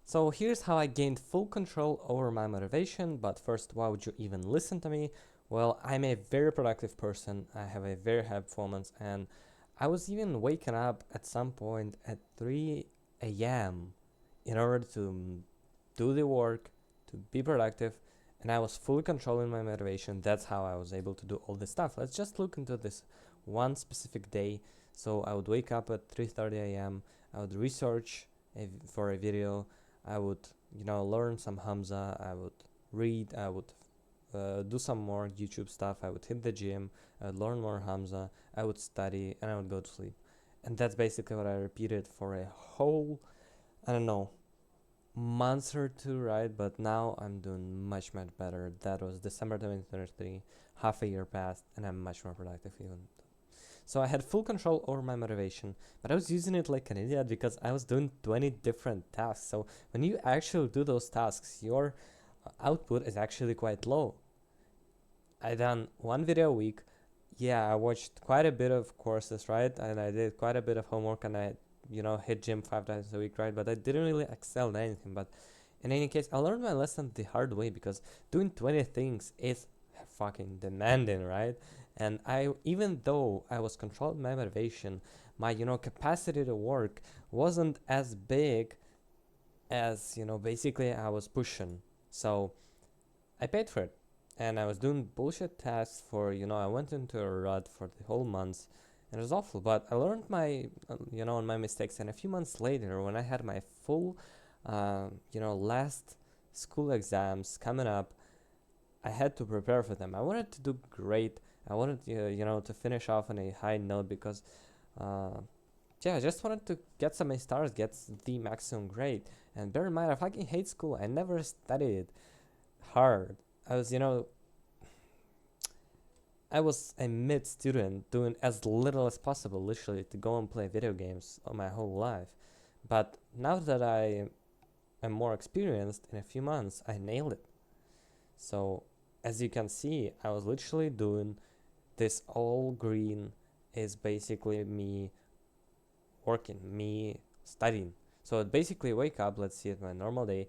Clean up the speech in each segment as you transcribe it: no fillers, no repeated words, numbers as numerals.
So here's how I gained full control over my motivation, but first, why would you even listen to me? Well, I'm a very productive person, I have a very high performance, and I was even waking up at some point at 3 a.m. in order to do the work, to be productive, and I was fully controlling my motivation. That's how I was able to do all this stuff. Let's just look into this one specific day. So I would wake up at 3:30 a.m. I would research for a video. I would, learn some Hamza. I would read. I would do some more YouTube stuff. I would hit the gym. I would learn more Hamza. I would study, and I would go to sleep. And that's basically what I repeated for a whole, I don't know, months or two, right? But now I'm doing much better. That was December 2023. Half a year passed, and I'm much more productive even. So I had full control over my motivation, but I was using it like an idiot because I was doing 20 different tasks. So when you actually do those tasks, your output is actually quite low. I done one video a week. Yeah, I watched quite a bit of courses, right? And I did quite a bit of homework, and I, hit gym 5 times a week, right? But I didn't really excel at anything. But in any case, I learned my lesson the hard way because doing 20 things is fucking demanding, right? And I, even though I was controlling my motivation, my, capacity to work wasn't as big as, basically I was pushing. So I paid for it. And I was doing bullshit tasks for, I went into a rut for the whole month. And it was awful. But I learned my, on my mistakes. And a few months later, when I had my full, last school exams coming up, I had to prepare for them. I wanted to do great. I wanted, to finish off on a high note because, I just wanted to get some A stars, get the maximum grade. And bear in mind, I fucking hate school. I never studied hard. I was, I was a mid student doing as little as possible, literally, to go and play video games all my whole life. But now that I am more experienced, in a few months, I nailed it. So, as you can see, I was literally doing this all green is basically me working, me studying. So I'd basically wake up, let's see it my normal day.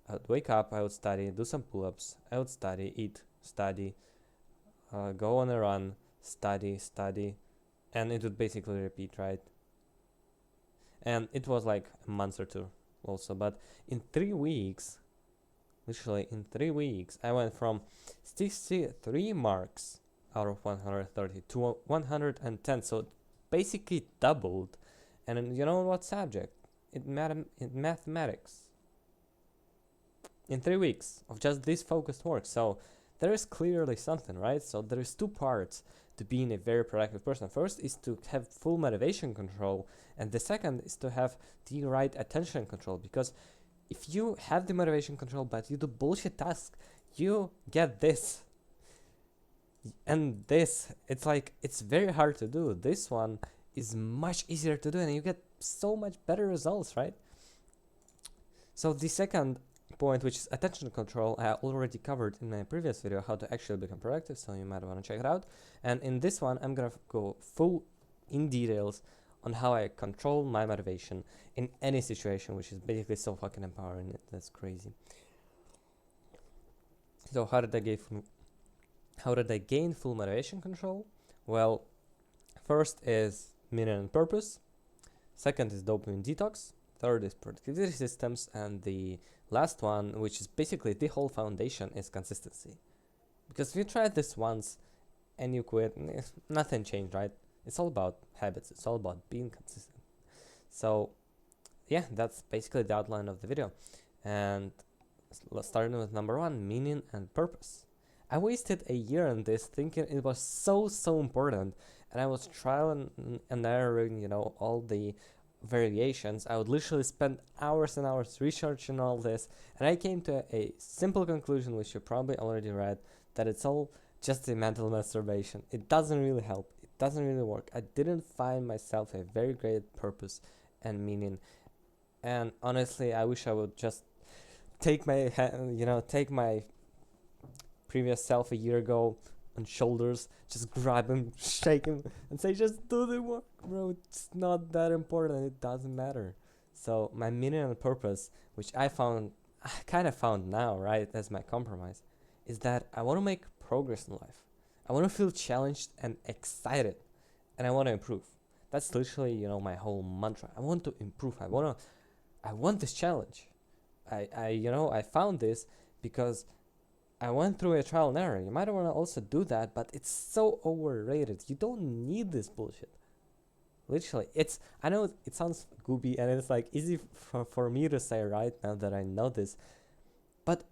I'd wake up, I would study, do some pull-ups, I would study, eat, study, go on a run, study, and it would basically repeat, right? And it was like a month or two also, but in 3 weeks, literally in 3 weeks, I went from 63 marks out of 130 to 110, so it basically doubled. And you know what subject? In mathematics. In 3 weeks of just this focused work. So there is clearly something, right? So there is two parts to being a very productive person. First is to have full motivation control, and the second is to have the right attention control. Because if you have the motivation control but you do bullshit tasks, you get this. And this, it's like, it's very hard to do. This one is much easier to do, and you get so much better results, right? So the second point, which is attention control, I already covered in my previous video how to actually become productive, so you might want to check it out. And in this one, I'm gonna go full in details on how I control my motivation in any situation, which is basically so fucking empowering. That's crazy. So how did I gain full motivation control? Well, first is meaning and purpose. Second is dopamine detox. Third is productivity systems, and the last one, which is basically the whole foundation, is consistency. Because if you tried this once and you quit, nothing changed, right? It's all about habits. It's all about being consistent. So yeah, that's basically the outline of the video. And starting with number one, meaning and purpose. I wasted a year on this thinking it was so important, and I was trial and erroring, all the variations. I would literally spend hours and hours researching all this, and I came to a simple conclusion, which you probably already read, that it's all just a mental masturbation. It doesn't really help. It doesn't really work. I didn't find myself a very great purpose and meaning, and honestly, I wish I would just take my previous self a year ago on shoulders, just grab him, shake him, and say, just do the work, bro. It's not that important. It doesn't matter. So my meaning and purpose, which I kind of found now, right, as my compromise, is that I want to make progress in life. I want to feel challenged and excited, and I want to improve. That's literally, my whole mantra. I want to improve. I want this challenge. I found this because I went through a trial and error. You might want to also do that, but it's so overrated. You don't need this bullshit. Literally, I know it sounds goopy and it's like easy for me to say right now that I know this, but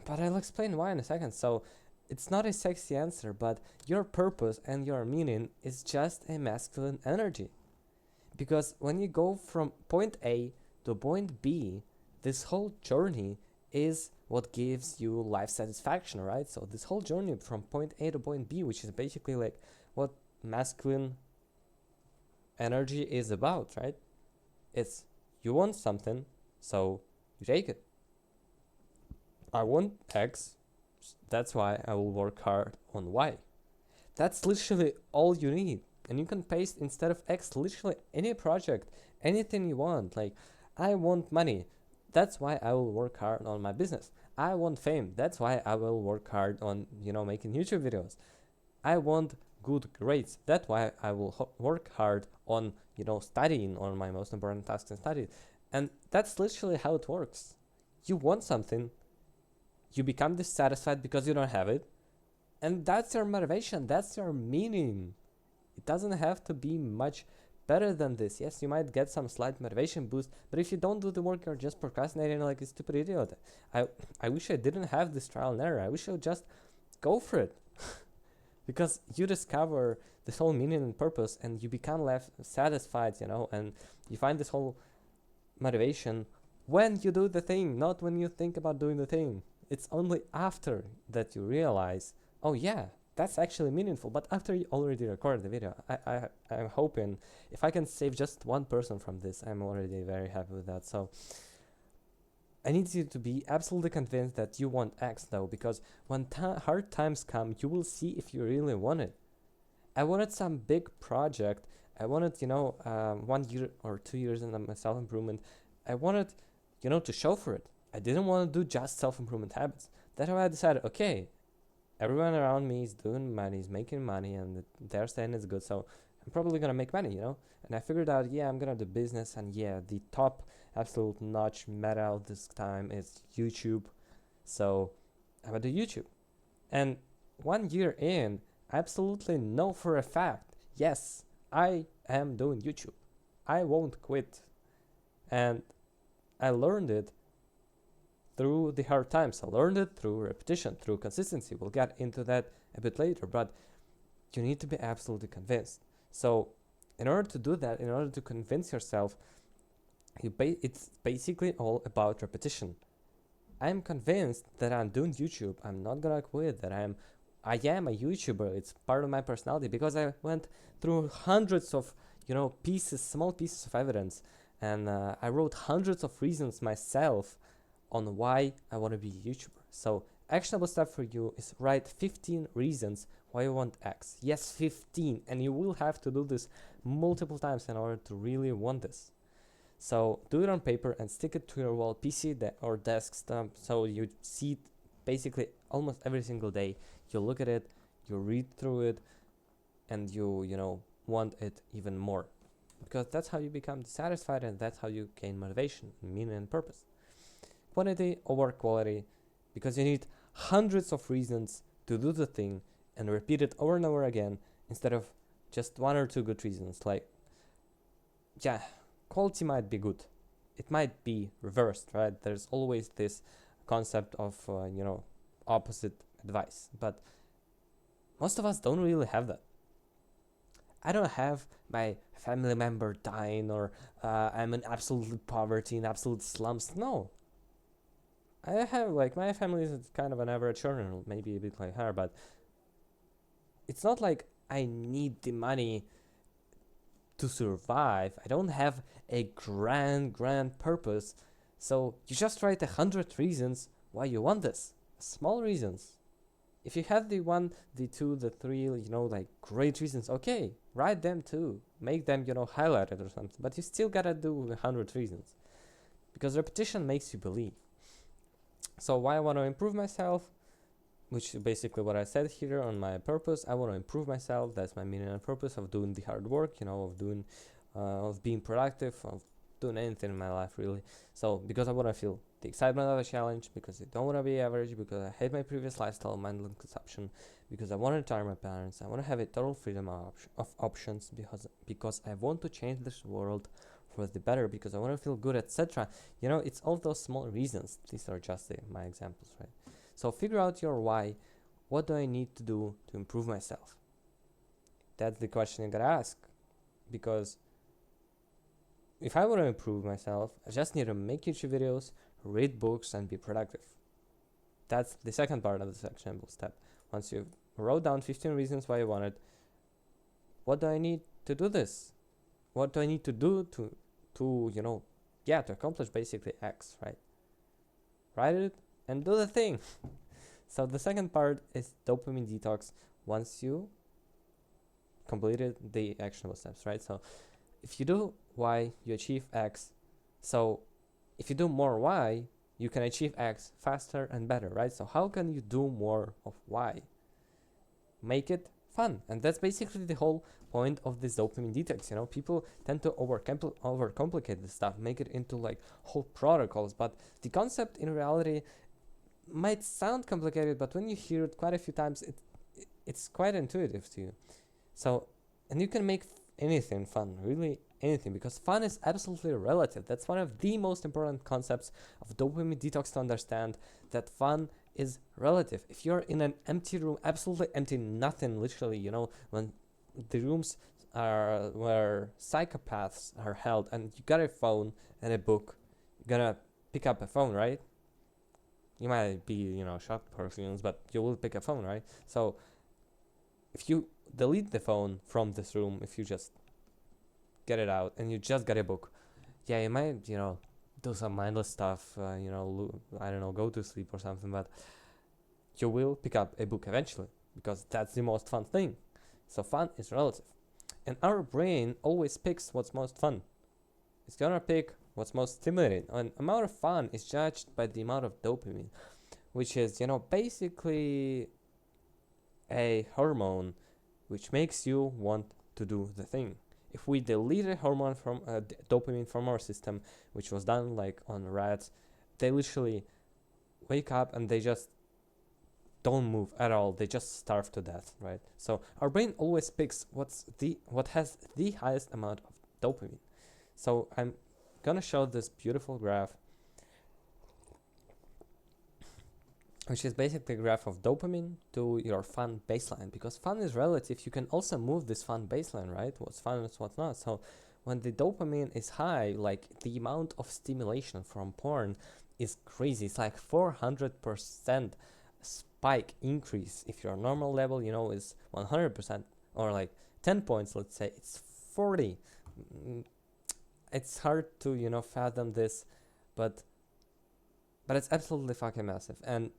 I'll explain why in a second. So it's not a sexy answer, but your purpose and your meaning is just a masculine energy. Because when you go from point A to point B, this whole journey is what gives you life satisfaction, right? So this whole journey from point A to point B, which is basically like what masculine energy is about, right? It's you want something, so you take it. I want X, that's why I will work hard on Y. That's literally all you need. And you can paste instead of X literally any project, anything you want. Like, I want money, that's why I will work hard on my business. I want fame, that's why I will work hard on, making YouTube videos. I want good grades, that's why I will work hard on, studying on my most important tasks and studies. And that's literally how it works. You want something, you become dissatisfied because you don't have it, and that's your motivation, that's your meaning. It doesn't have to be much better than this. Yes, you might get some slight motivation boost, but if you don't do the work, you're just procrastinating like a stupid idiot. I wish I didn't have this trial and error. I wish I would just go for it. Because you discover this whole meaning and purpose and you become left satisfied, and you find this whole motivation when you do the thing, not when you think about doing the thing. It's only after that you realize, oh yeah, that's actually meaningful. But after you already recorded the video, I'm hoping if I can save just one person from this, I'm already very happy with that. So I need you to be absolutely convinced that you want X though, because when hard times come, you will see if you really want it. I wanted some big project. I wanted, 1 year or 2 years in my self-improvement. I wanted, to show for it. I didn't want to do just self-improvement habits. That's why I decided, okay, everyone around me is doing money, is making money, and they're saying it's good, so I'm probably gonna make money, And I figured out, yeah, I'm gonna do business, and yeah, the top absolute notch meta of this time is YouTube. So I'm gonna do YouTube. And 1 year in, I absolutely know for a fact, yes, I am doing YouTube. I won't quit. And I learned it through the hard times. I learned it through repetition, through consistency. We'll get into that a bit later, but you need to be absolutely convinced. So in order to do that, in order to convince yourself, it's basically all about repetition. I'm convinced that I'm doing YouTube. I'm not gonna quit. That I am a YouTuber. It's part of my personality because I went through hundreds of small pieces of evidence, and I wrote hundreds of reasons myself on why I want to be a YouTuber. So actionable step for you is write 15 reasons why you want X. Yes, 15, and you will have to do this multiple times in order to really want this. So do it on paper and stick it to your wall, PC or desktop, so you see it basically almost every single day. You look at it, you read through it, and you want it even more. Because that's how you become dissatisfied, and that's how you gain motivation, meaning, and purpose. Quantity over quality, because you need hundreds of reasons to do the thing and repeat it over and over again instead of just one or two good reasons. Like, yeah, quality might be good. It might be reversed, right? There's always this concept of, opposite advice. But most of us don't really have that. I don't have my family member dying or I'm in absolute poverty, in absolute slums. No. I have, my family is kind of an average earner, maybe a bit like her, but it's not like I need the money to survive. I don't have a grand purpose. So you just write 100 reasons why you want this. Small reasons. If you have the one, the two, the three, like great reasons, okay, write them too. Make them, highlighted or something. But you still gotta do 100 reasons because repetition makes you believe. So why I want to improve myself, which is basically what I said here on my purpose. I want to improve myself. That's my meaning and purpose of doing the hard work, of being productive, of doing anything in my life really. So because I want to feel the excitement of a challenge, because I don't want to be average, because I hate my previous lifestyle, mindless consumption, because I want to retire my parents, I want to have a total freedom of options, because I want to change this world for the better, because I want to feel good, etc. It's all those small reasons. These are just my examples, right? So figure out your why. What do I need to do to improve myself? That's the question you gotta ask, because if I want to improve myself, I just need to make YouTube videos, read books, and be productive. That's the second part of this actionable step. Once you wrote down 15 reasons why you want it, what do I need to do this? What do I need to do to accomplish basically X, right? Write it and do the thing. So the second part is dopamine detox once you completed the actionable steps, right? So if you do Y, you achieve X. So if you do more Y, you can achieve X faster and better, right? So how can you do more of Y? Make it fun. And that's basically the whole point of this dopamine detox. People tend to overcomplicate this stuff, make it into like whole protocols, but the concept in reality might sound complicated, but when you hear it quite a few times, it's quite intuitive to you. So, and you can make anything fun, really anything, because fun is absolutely relative. That's one of the most important concepts of dopamine detox to understand, that fun is relative. If you're in an empty room, absolutely empty, nothing, literally, when the rooms are where psychopaths are held, and you got a phone and a book, you're gonna pick up a phone, right? You might be, shocked for a few minutes, but you will pick a phone, right? So if you delete the phone from this room, if you just get it out and you just got a book, yeah, you might, do some mindless stuff, I don't know, go to sleep or something, but you will pick up a book eventually, because that's the most fun thing. So fun is relative. And our brain always picks what's most fun. It's gonna pick what's most stimulating. And amount of fun is judged by the amount of dopamine, which is, basically a hormone which makes you want to do the thing. If we delete a hormone from dopamine from our system, which was done like on rats, they literally wake up and they just don't move at all. They just starve to death, right? So our brain always picks what has the highest amount of dopamine. So I'm gonna show this beautiful graph, which is basically a graph of dopamine to your fun baseline, because fun is relative. You can also move this fun baseline, right? What's fun and what's not. So when the dopamine is high, like the amount of stimulation from porn is crazy. It's like 400% spike increase. If your normal level, is 100%, or like 10 points, let's say, it's 40. It's hard to, fathom this, but it's absolutely fucking massive. And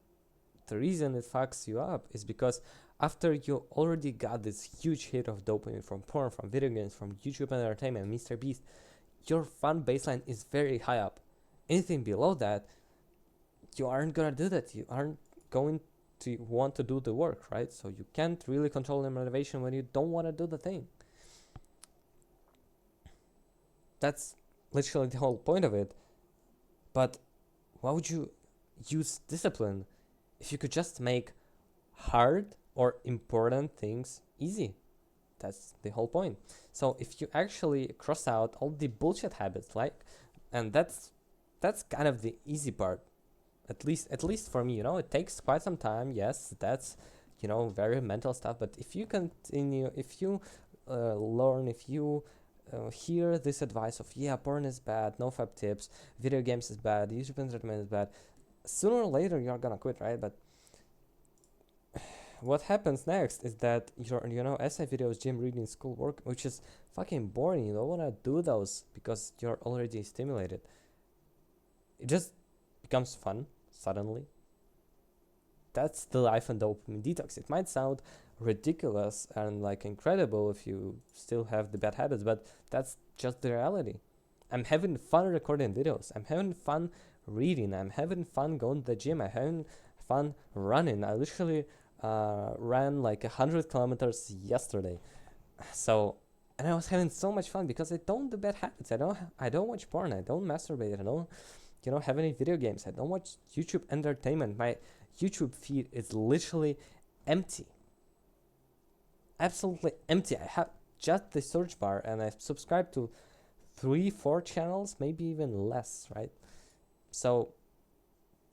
the reason it fucks you up is because after you already got this huge hit of dopamine from porn, from video games, from YouTube entertainment, Mr. Beast, your fun baseline is very high up. Anything below that, you aren't gonna do that. You aren't going to want to do the work, right? So you can't really control your motivation when you don't want to do the thing. That's literally the whole point of it. But why would you use discipline if you could just make hard or important things easy? That's the whole point. So if you actually cross out all the bullshit habits, and that's kind of the easy part, at least for me. It takes quite some time. Yes, that's very mental stuff. But if you continue, if you learn, if you hear this advice of, yeah, porn is bad, no fab tips, video games is bad, YouTube entertainment is bad, sooner or later you're gonna quit, right? But what happens next is that your essay videos, gym, reading, school, work, which is fucking boring. You don't want to do those because you're already stimulated. It just becomes fun suddenly. that's the life and dopamine detox. It might sound ridiculous and like incredible if you still have the bad habits, but that's just the reality. I'm having fun recording videos. I'm having fun reading. I'm having fun going to the gym. I'm having fun running. I literally ran like 100 kilometers yesterday. So, and I was having so much fun because I don't do bad habits. I don't watch porn. I don't masturbate. I don't, have any video games. I don't watch YouTube entertainment. My YouTube feed is literally empty. Absolutely empty. I have just the search bar and I subscribe to 3-4 channels, maybe even less, right? So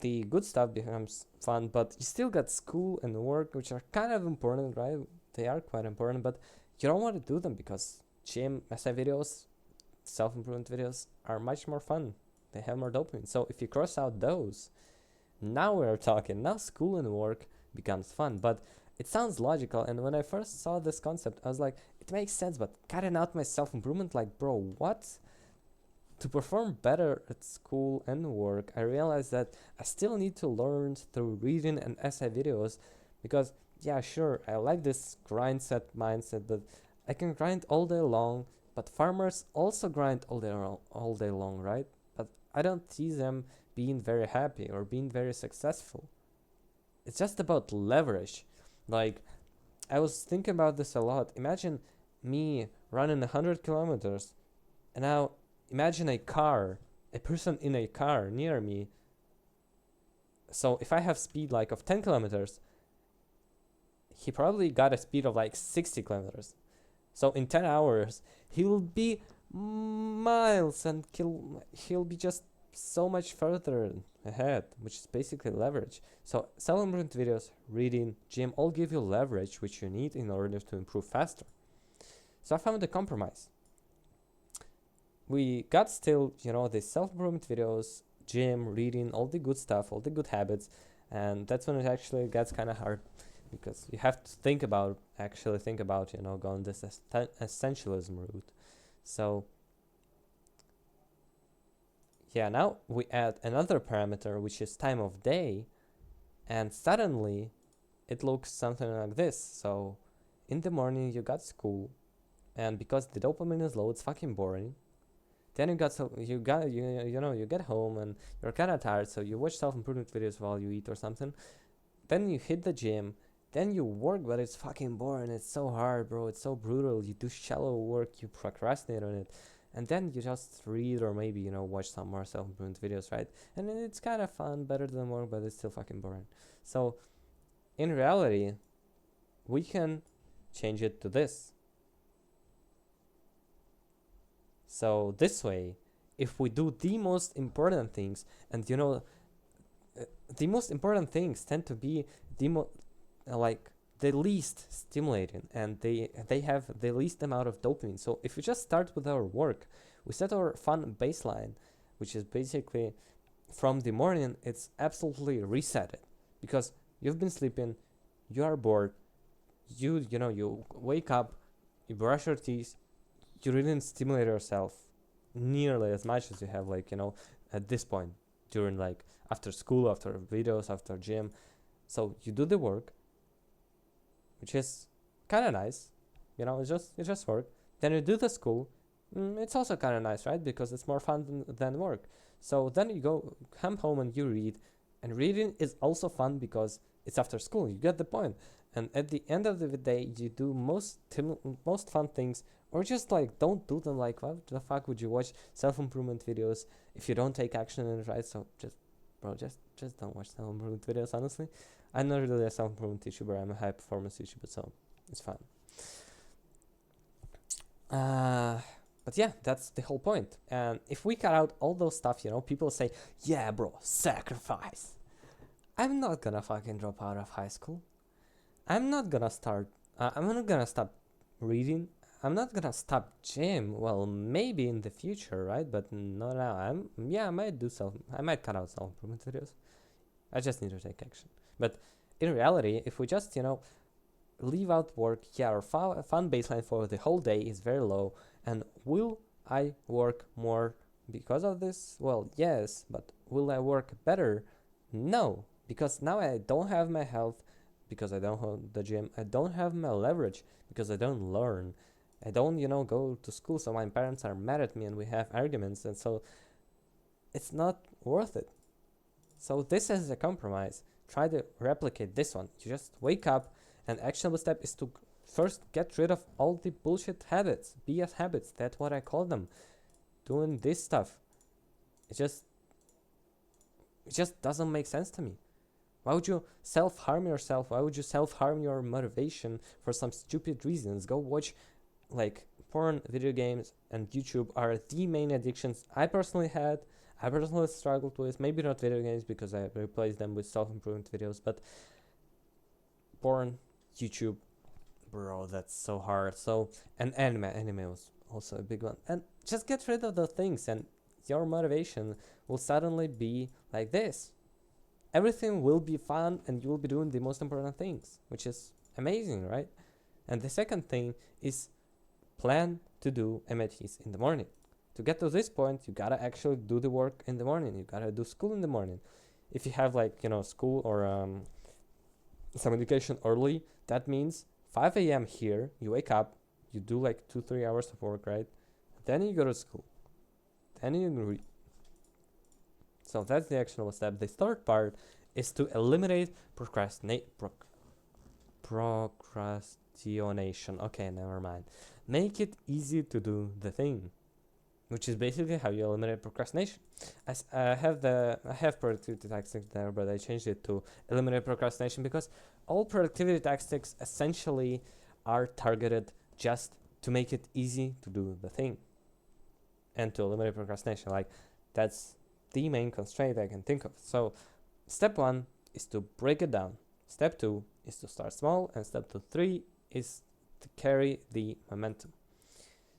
the good stuff becomes fun, but you still got school and work, which are kind of important, right? They are quite important, but you don't want to do them because gym, essay videos, self-improvement videos are much more fun. They have more dopamine. So if you cross out those, now we're talking. Now school and work becomes fun, but it sounds logical. And when I first saw this concept, I was like, it makes sense, but cutting out my self-improvement, like, bro, what? To perform better at school and work, I realized that I still need to learn through reading and essay videos because, yeah, sure, I like this grind set mindset, but I can grind all day long, but farmers also grind all day long, right? But I don't see them being very happy or being very successful. It's just about leverage. Like, I was thinking about this a lot. Imagine me running 100 kilometers, and now imagine a person in a car near me. So if I have speed like of 10 kilometers, he probably got a speed of like 60 kilometers. So in 10 hours, he'll be miles and he'll be just so much further ahead, which is basically leverage. So self-improvement videos, reading, gym all give you leverage which you need in order to improve faster. So I found a compromise. We got still, the self-improvement videos, gym, reading, all the good stuff, all the good habits, and that's when it actually gets kind of hard because you have to think about, going this essentialism route. So yeah, now we add another parameter, which is time of day, and suddenly it looks something like this. So in the morning you got school, and because the dopamine is low, it's fucking boring. Then you get home and you're kind of tired, so you watch self-improvement videos while you eat or something. Then you hit the gym, then you work, but it's fucking boring. It's so hard, bro. It's so brutal. You do shallow work, you procrastinate on it, and then you just read or maybe watch some more self-improvement videos, right? And it's kind of fun, better than work, but it's still fucking boring. So in reality, we can change it to this. So this way, if we do the most important things, and the most important things tend to be the least stimulating, and they have the least amount of dopamine. So if we just start with our work, we set our fun baseline, which is basically from the morning, it's absolutely reset it because you've been sleeping, you are bored, you wake up, you brush your teeth, you didn't stimulate yourself nearly as much as you have at this point during after school, after videos, after gym. So you do the work, which is kind of nice, it's just work. Then you do the school, it's also kind of nice, right? Because it's more fun than work. So then you come home and you read, and reading is also fun because it's after school. You get the point. And at the end of the day, you do most fun things, or just don't do them. Why the fuck would you watch self-improvement videos if you don't take action in it, right? So just don't watch self-improvement videos, honestly. I'm not really a self-improvement YouTuber, I'm a high performance YouTuber, so it's fun. But yeah, that's the whole point. And if we cut out all those stuff, people say, yeah, bro, sacrifice. I'm not gonna fucking drop out of high school. I'm not gonna stop reading. I'm not gonna stop gym. Well, maybe in the future, right? But not now. I might cut out self-improvement videos. I just need to take action. But in reality, if we just, leave out work, yeah, our fun baseline for the whole day is very low. And will I work more because of this? Well, yes, but will I work better? No. because now I don't have my health because I don't have the gym. I don't have my leverage because I don't learn. I don't, go to school, so my parents are mad at me and we have arguments, and so it's not worth it. So this is a compromise. Try to replicate this one. You just wake up, and actionable step is to first get rid of all the bullshit habits, BS habits. That's what I call them. Doing this stuff. It just doesn't make sense to me. Why would you self-harm yourself? Why would you self-harm your motivation for some stupid reasons? Go watch like porn, video games, and YouTube are the main addictions I personally had. I personally struggled with, maybe not video games because I replaced them with self-improvement videos, but porn, YouTube, bro, that's so hard. So, and anime was also a big one. And just get rid of those things and your motivation will suddenly be like this. Everything will be fun and you will be doing the most important things, which is amazing, right? And the second thing is plan to do MITs in the morning. To get to this point, you gotta actually do the work in the morning. You gotta do school in the morning. If you have school or some education early, that means 5 a.m. here, you wake up, you do like 2-3 hours of work, right? Then you go to school. Then you read. So that's the actionable step. The third part is to eliminate procrastination. Okay, never mind. Make it easy to do the thing, which is basically how you eliminate procrastination. I have productivity tactics there, but I changed it to eliminate procrastination because all productivity tactics essentially are targeted just to make it easy to do the thing and to eliminate procrastination. Like, that's the main constraint I can think of. So step 1 is to break it down. Step 2 is to start small, and step 3 is to carry the momentum.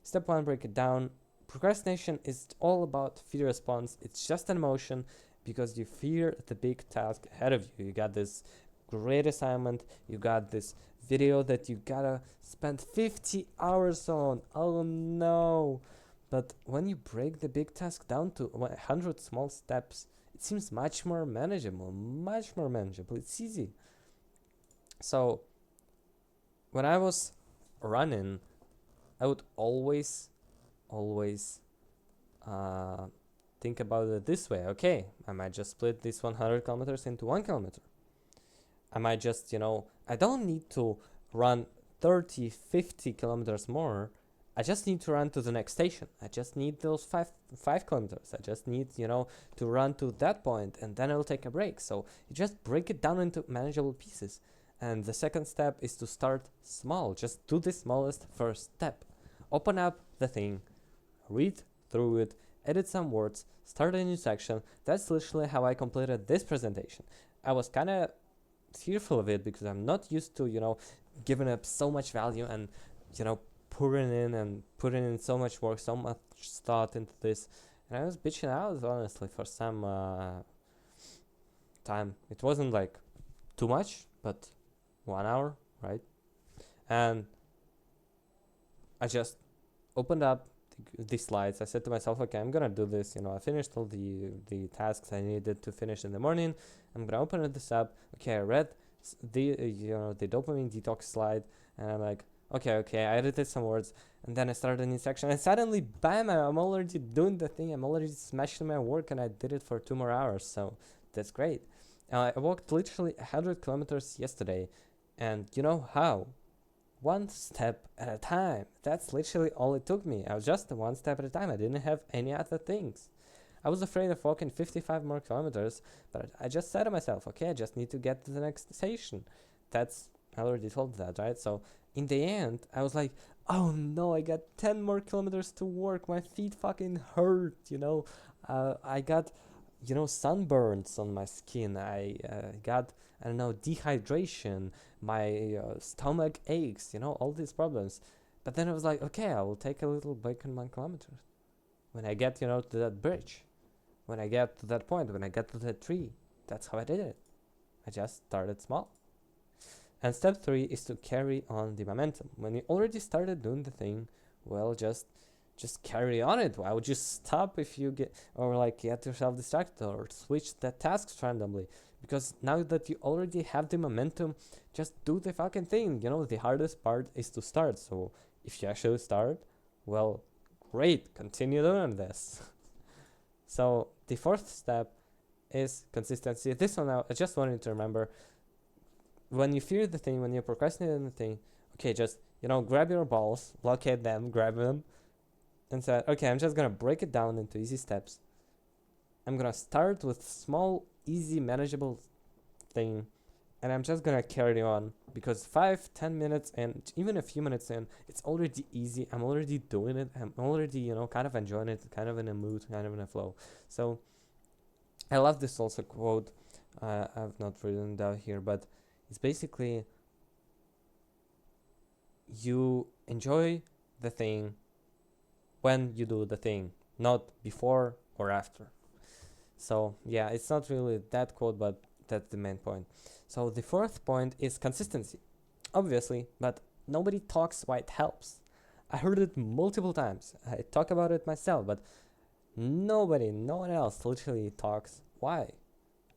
Step 1, break it down. Procrastination is all about fear response. It's just an emotion because you fear the big task ahead of you. You got this great assignment, you got this video that you gotta spend 50 hours on. Oh no! But when you break the big task down to 100 small steps, it seems much more manageable. It's easy. So when I was running, I would always think about it this way. Okay, I might just split this 100 kilometers into 1 kilometer. I might just, I don't need to run 30, 50 kilometers more. I just need to run to the next station. I just need those 5 kilometers. I just need, to run to that point, and then I'll take a break. So you just break it down into manageable pieces. And the second step is to start small. Just do the smallest first step. Open up the thing, read through it, edit some words, start a new section. That's literally how I completed this presentation. I was kind of fearful of it because I'm not used to, giving up so much value and, putting in so much work, so much thought into this. And I was bitching out, honestly, for some time. It wasn't like too much, but 1 hour, right? And I just opened up the slides. I said to myself, okay, I'm gonna do this. I finished all the tasks I needed to finish in the morning. I'm gonna open this up. Okay, I read the the dopamine detox slide, and I'm like, okay, I edited some words, and then I started a new section, and suddenly, bam, I'm already doing the thing. I'm already smashing my work, and I did it for 2 more hours. So that's great. I walked literally 100 kilometers yesterday, and you know how? One step at a time. That's literally all it took me. I was just one step at a time. I didn't have any other things. I was afraid of walking 55 more kilometers, but I just said to myself, okay, I just need to get to the next station. I already told that, right? So in the end, I was like, oh no, I got 10 more kilometers to work. My feet fucking hurt, I got, sunburns on my skin. I got, I don't know, dehydration. My stomach aches, all these problems. But then I was like, okay, I will take a little break in 1 kilometer. When I get, to that bridge, when I get to that point, when I get to that tree, that's how I did it. I just started small. And step 3 is to carry on the momentum. When you already started doing the thing, well, just just carry on it. Why would you stop if you get, or like get yourself distracted or switch the tasks randomly? Because now that you already have the momentum, just do the fucking thing. You know, the hardest part is to start. So if you actually start, well, great, continue doing this. So the fourth step is consistency. This one I just wanted to remember. When you fear the thing, when you procrastinate on the thing, okay, just, grab your balls, locate them, grab them, and say, okay, I'm just gonna break it down into easy steps. I'm gonna start with small, easy, manageable thing, and I'm just gonna carry on, because 5-10 minutes and even a few minutes in, it's already easy. I'm already doing it. I'm already, kind of enjoying it, kind of in a mood, kind of in a flow. So I love this also quote. I've not written it down here, but it's basically, you enjoy the thing when you do the thing, not before or after. So yeah, it's not really that quote, but that's the main point. So the fourth point is consistency, obviously, but nobody talks why it helps. I heard it multiple times. I talk about it myself, but no one else literally talks why.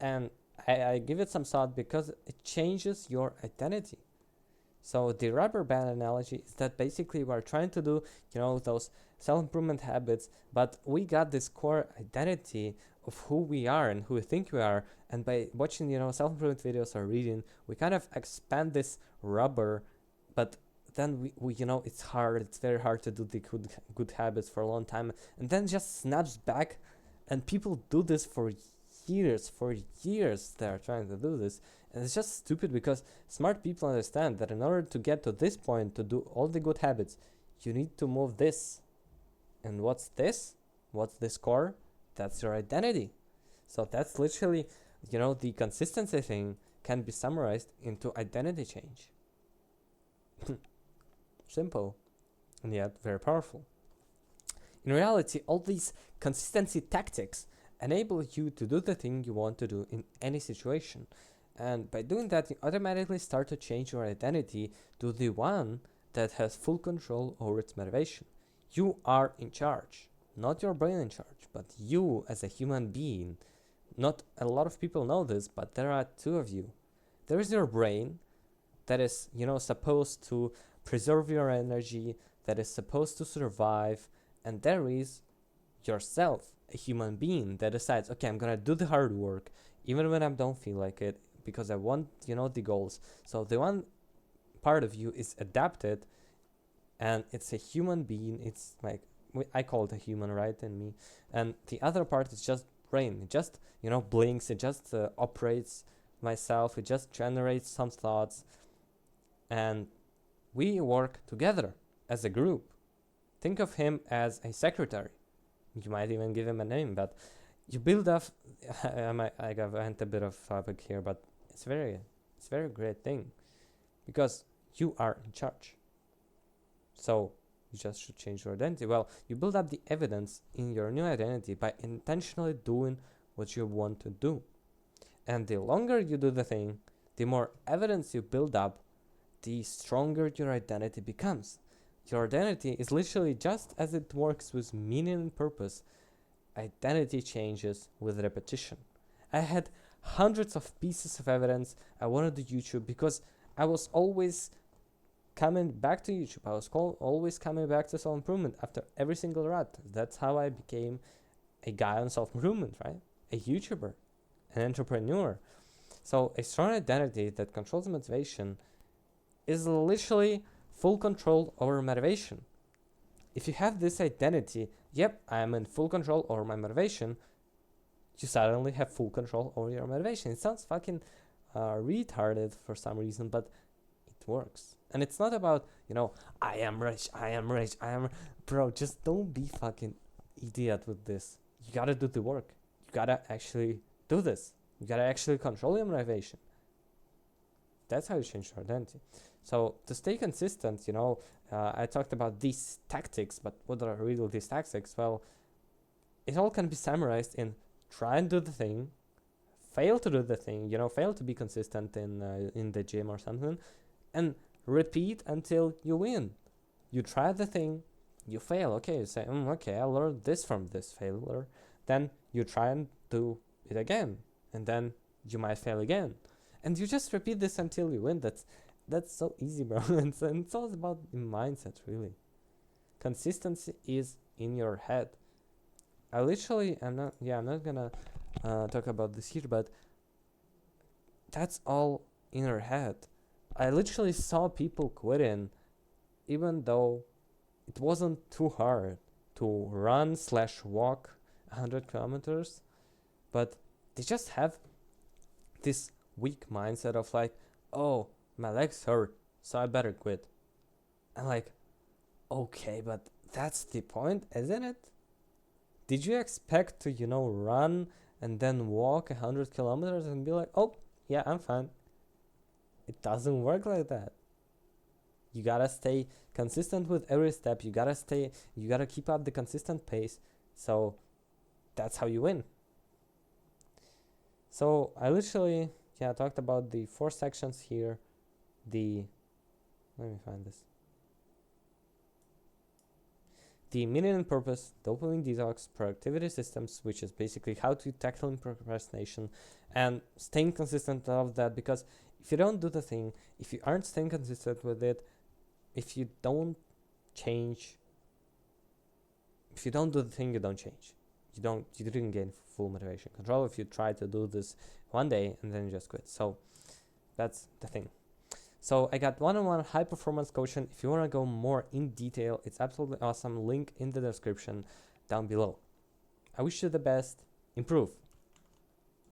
And I give it some thought because it changes your identity. So the rubber band analogy is that basically we're trying to do, those self-improvement habits, but we got this core identity of who we are and who we think we are. And by watching, self-improvement videos or reading, we kind of expand this rubber, but then we it's hard. It's very hard to do the good habits for a long time, and then just snaps back. And people do this for years. They're trying to do this, and it's just stupid because smart people understand that in order to get to this point, to do all the good habits, you need to move this. And what's this? What's this core? That's your identity. So that's literally, the consistency thing can be summarized into identity change. Simple, and yet very powerful. In reality, all these consistency tactics enable you to do the thing you want to do in any situation. And by doing that, you automatically start to change your identity to the one that has full control over its motivation. You are in charge, not your brain in charge, but you as a human being. Not a lot of people know this, but there are two of you. There is your brain that is, supposed to preserve your energy, that is supposed to survive, and there is yourself, a human being that decides, okay, I'm gonna do the hard work, even when I don't feel like it, because I want, the goals. So the one part of you is adapted, and it's a human being. It's like, I call it a human, right, in me. And the other part is just brain. It just, blinks. It just operates myself. It just generates some thoughts, and we work together as a group. Think of him as a secretary. You might even give him a name, but you build up. I went a bit of topic here, but it's very great thing, because you are in charge. So you just should change your identity. Well, you build up the evidence in your new identity by intentionally doing what you want to do. And the longer you do the thing, the more evidence you build up, the stronger your identity becomes. Your identity is literally, just as it works with meaning and purpose, identity changes with repetition. I had hundreds of pieces of evidence I wanted to YouTube because I was always coming back to YouTube. I was always coming back to self-improvement after every single rut. That's how I became a guy on self-improvement, right? A YouTuber, an entrepreneur. So a strong identity that controls motivation is literally full control over motivation. If you have this identity, yep, I am in full control over my motivation, you suddenly have full control over your motivation. It sounds fucking retarded for some reason, but it works. And it's not about, I am rich. Bro, just don't be fucking idiot with this. You gotta do the work. You gotta actually do this. You gotta actually control your motivation. That's how you change your identity. So to stay consistent, I talked about these tactics, but what are really these tactics? Well, it all can be summarized in try and do the thing, fail to do the thing, fail to be consistent in the gym or something, and repeat until you win. You try the thing, you fail. Okay, you say, okay, I learned this from this failure. Then you try and do it again, and then you might fail again, and you just repeat this until you win. That's so easy, bro. And it's all about the mindset, really. Consistency is in your head. I'm not gonna talk about this here, but that's all in your head. I literally saw people quitting, even though it wasn't too hard to run slash walk 100 kilometers, but they just have this weak mindset of like, oh, my legs hurt, so I better quit. And like, okay, but that's the point, isn't it? Did you expect to, run and then walk 100 kilometers and be like, oh, yeah, I'm fine? It doesn't work like that. You gotta stay consistent with every step. You gotta keep up the consistent pace. So that's how you win. So I literally, talked about the 4 sections here. Let me find this. The meaning and purpose, dopamine detox, productivity systems, which is basically how to tackle procrastination, and staying consistent of that. Because if you don't do the thing, if you aren't staying consistent with it, if you don't change, if you don't do the thing, you don't change. You didn't gain full motivation control if you try to do this one day and then you just quit. So that's the thing. So I got one-on-one high performance coaching. If you want to go more in detail, it's absolutely awesome. Link in the description down below. I wish you the best. Improve.